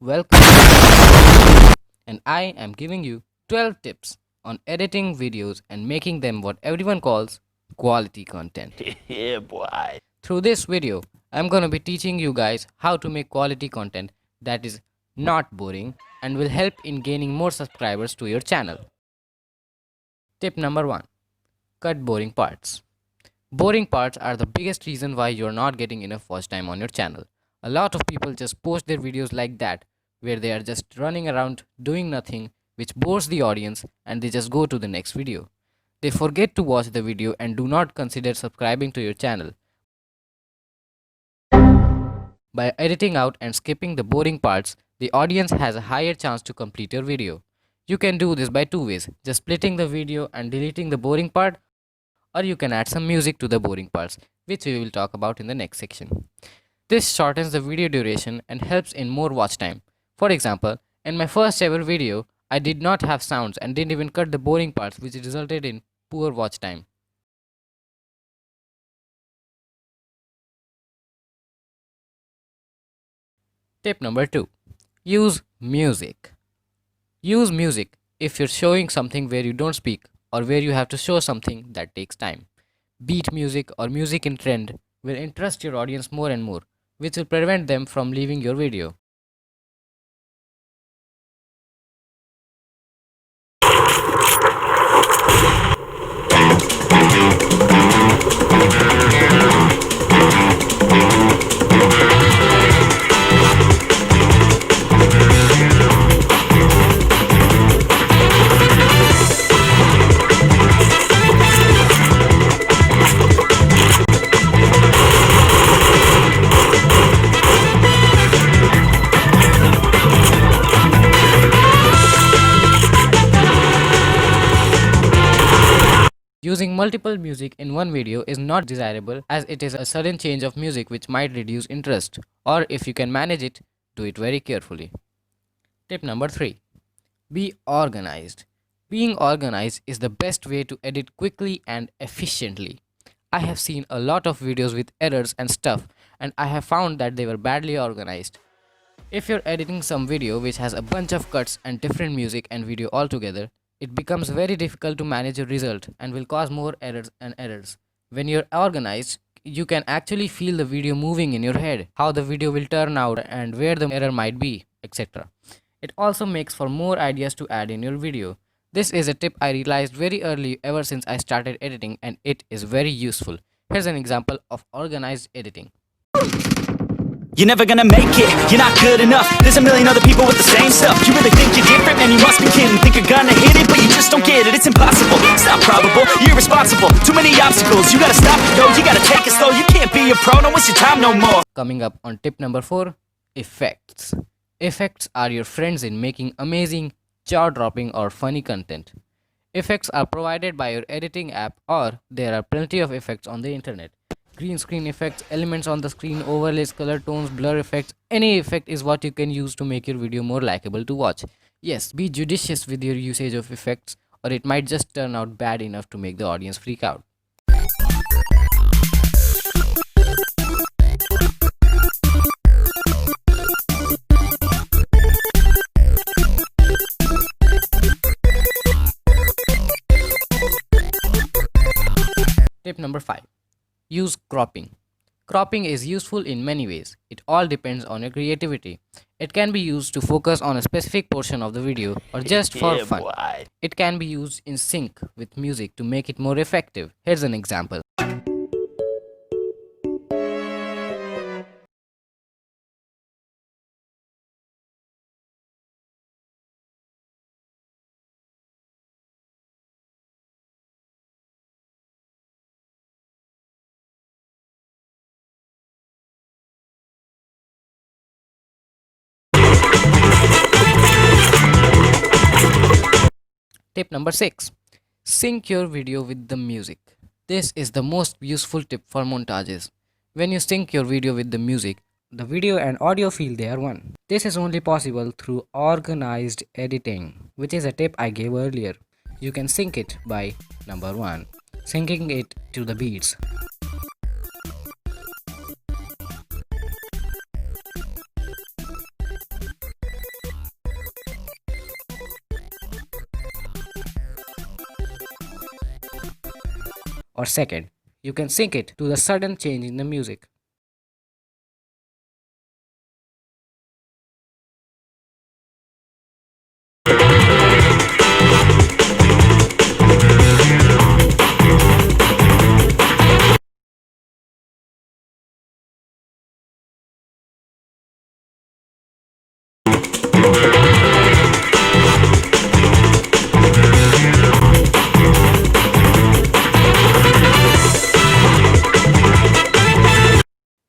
welcome, and I am giving you 12 tips on editing videos and making them what everyone calls quality content. Yeah, boy. Through this video, I'm going to be teaching you guys how to make quality content that is not boring and will help in gaining more subscribers to your channel. Tip number 1. Cut boring parts. Boring parts are the biggest reason why you're not getting enough watch time on your channel. A lot of people just post their videos like that, where they are just running around doing nothing, which bores the audience and they just go to the next video. They forget to watch the video and do not consider subscribing to your channel. By editing out and skipping the boring parts, the audience has a higher chance to complete your video. You can do this by two ways, just splitting the video and deleting the boring part, or you can add some music to the boring parts, which we will talk about in the next section. This shortens the video duration and helps in more watch time. For example, in my first ever video, I did not have sounds and didn't even cut the boring parts, which resulted in poor watch time. Tip number 2. Use music. Use music if you're showing something where you don't speak or where you have to show something that takes time. Beat music or music in trend will interest your audience more and more, which will prevent them from leaving your video. Using multiple music in one video is not desirable as it is a sudden change of music which might reduce interest, or if you can manage it, do it very carefully. Tip number 3. Be organized. Being organized is the best way to edit quickly and efficiently. I have seen a lot of videos with errors and stuff, and I have found that they were badly organized. If you're editing some video which has a bunch of cuts and different music and video altogether, it becomes very difficult to manage your result and will cause more errors and errors. When you're organized, you can actually feel the video moving in your head, how the video will turn out and where the error might be, etc. It also makes for more ideas to add in your video. This is a tip I realized very early ever since I started editing, and it is very useful. Here's an example of organized editing. You're never gonna make it, you're not good enough. There's a million other people with the same stuff. You really think you're different? Man, you must be kidding. Think you're gonna hit it, but you just don't get it. It's impossible, it's not probable, you're irresponsible. Too many obstacles, you gotta stop it, yo. You gotta take it slow, you can't be a pro. Don't waste your time no more. Coming up on tip number 4. Effects. Effects are your friends in making amazing, jaw-dropping or funny content. Effects are provided by your editing app, or there are plenty of effects on the internet. Green screen effects, elements on the screen, overlays, color tones, blur effects. Any effect is what you can use to make your video more likable to watch. Yes, be judicious with your usage of effects, or it might just turn out bad enough to make the audience freak out. Tip number 5. Use cropping. Cropping is useful in many ways. It all depends on your creativity. It can be used to focus on a specific portion of the video or just for Yeah, fun. boy. It can be used in sync with music to make it more effective. Here's an example. Tip number 6. Sync your video with the music. This is the most useful tip for montages. When you sync your video with the music, the video and audio feel they are one. This is only possible through organized editing, which is a tip I gave earlier. You can sync it by number 1. Syncing it to the beats. or second. You can sync it to the sudden change in the music.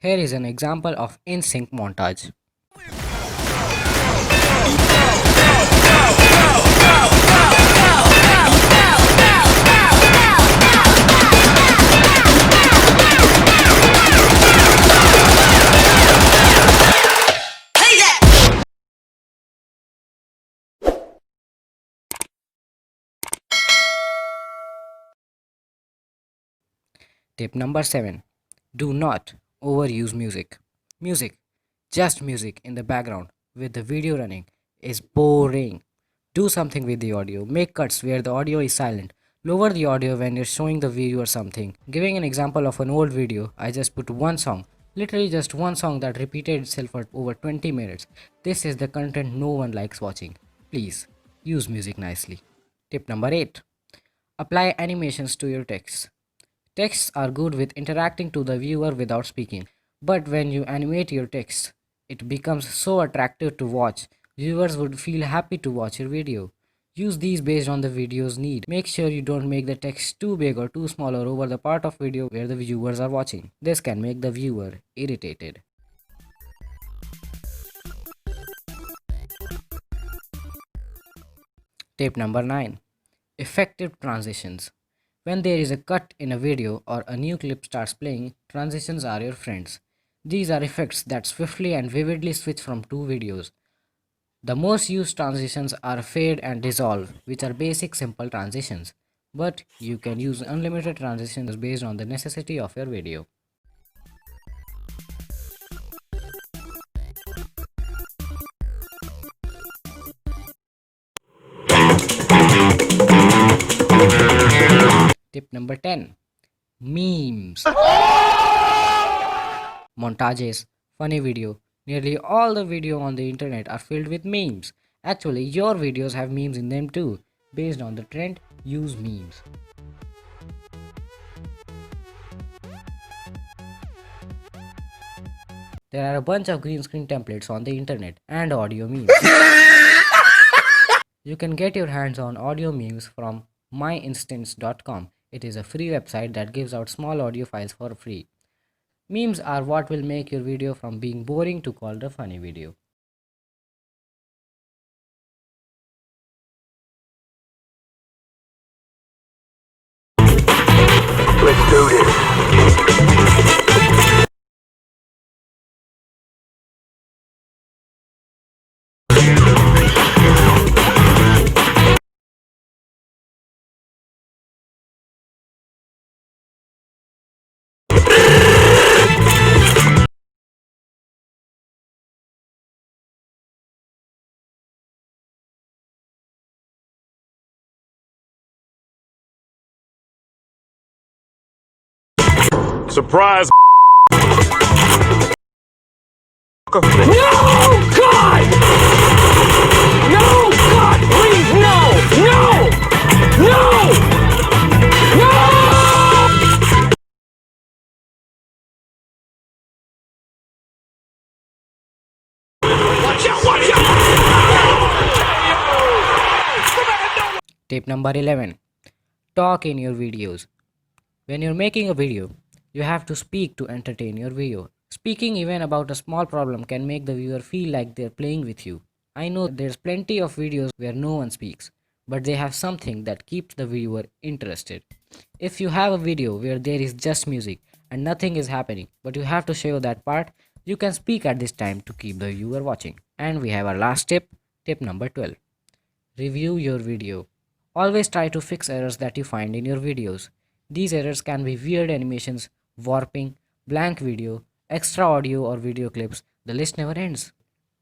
Here is an example of in-sync montage. Tip number 7. Do not overuse music. Music, just music in the background with the video running, is boring. Do something with the audio. Make cuts where the audio is silent. Lower the audio when you're showing the viewer something. Giving an example of an old video, I just put one song. Literally just one song that repeated itself for over 20 minutes. This is the content no one likes watching. Please, use music nicely. Tip number 8. Apply animations to your text. Texts are good with interacting to the viewer without speaking, but when you animate your text, it becomes so attractive to watch. Viewers would feel happy to watch your video. Use these based on the video's need. Make sure you don't make the text too big or too small or over the part of video where the viewers are watching. This can make the viewer irritated. Tip number 9. Effective transitions. When there is a cut in a video or a new clip starts playing, transitions are your friends. These are effects that swiftly and vividly switch from two videos. The most used transitions are fade and dissolve, which are basic simple transitions. But you can use unlimited transitions based on the necessity of your video. Tip number 10. Memes. Montages, funny video. Nearly all the video on the internet are filled with memes. Actually, your videos have memes in them too. Based on the trend, use memes. There are a bunch of green screen templates on the internet and audio memes. You can get your hands on audio memes from myinstance.com. It is a free website that gives out small audio files for free. Memes are what will make your video from being boring to called a funny video. Let's do this. Surprise! No, God! No, God, please, no! No! No! No! Watch out, watch out! Tip number 11. Talk in your videos. When you're making a video, you have to speak to entertain your video. Speaking even about a small problem can make the viewer feel like they're playing with you. I know there's plenty of videos where no one speaks, but they have something that keeps the viewer interested. If you have a video where there is just music and nothing is happening, but you have to show that part, you can speak at this time to keep the viewer watching. And we have our last tip, tip number 12. Review your video. Always try to fix errors that you find in your videos. These errors can be weird animations, warping, blank video, extra audio or video clips. The list never ends.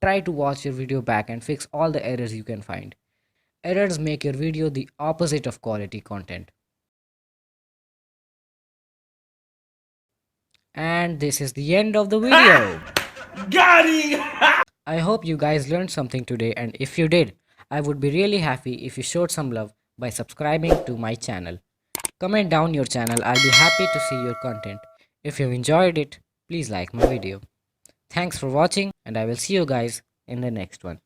Try to watch your video back and fix all the errors you can find. Errors make your video the opposite of quality content. And this is the end of the video. Got him! I hope you guys learned something today, and if you did, I would be really happy if you showed some love by subscribing to my channel. Comment down your channel, I'll be happy to see your content. If you enjoyed it, please like my video. Thanks for watching, and I will see you guys in the next one.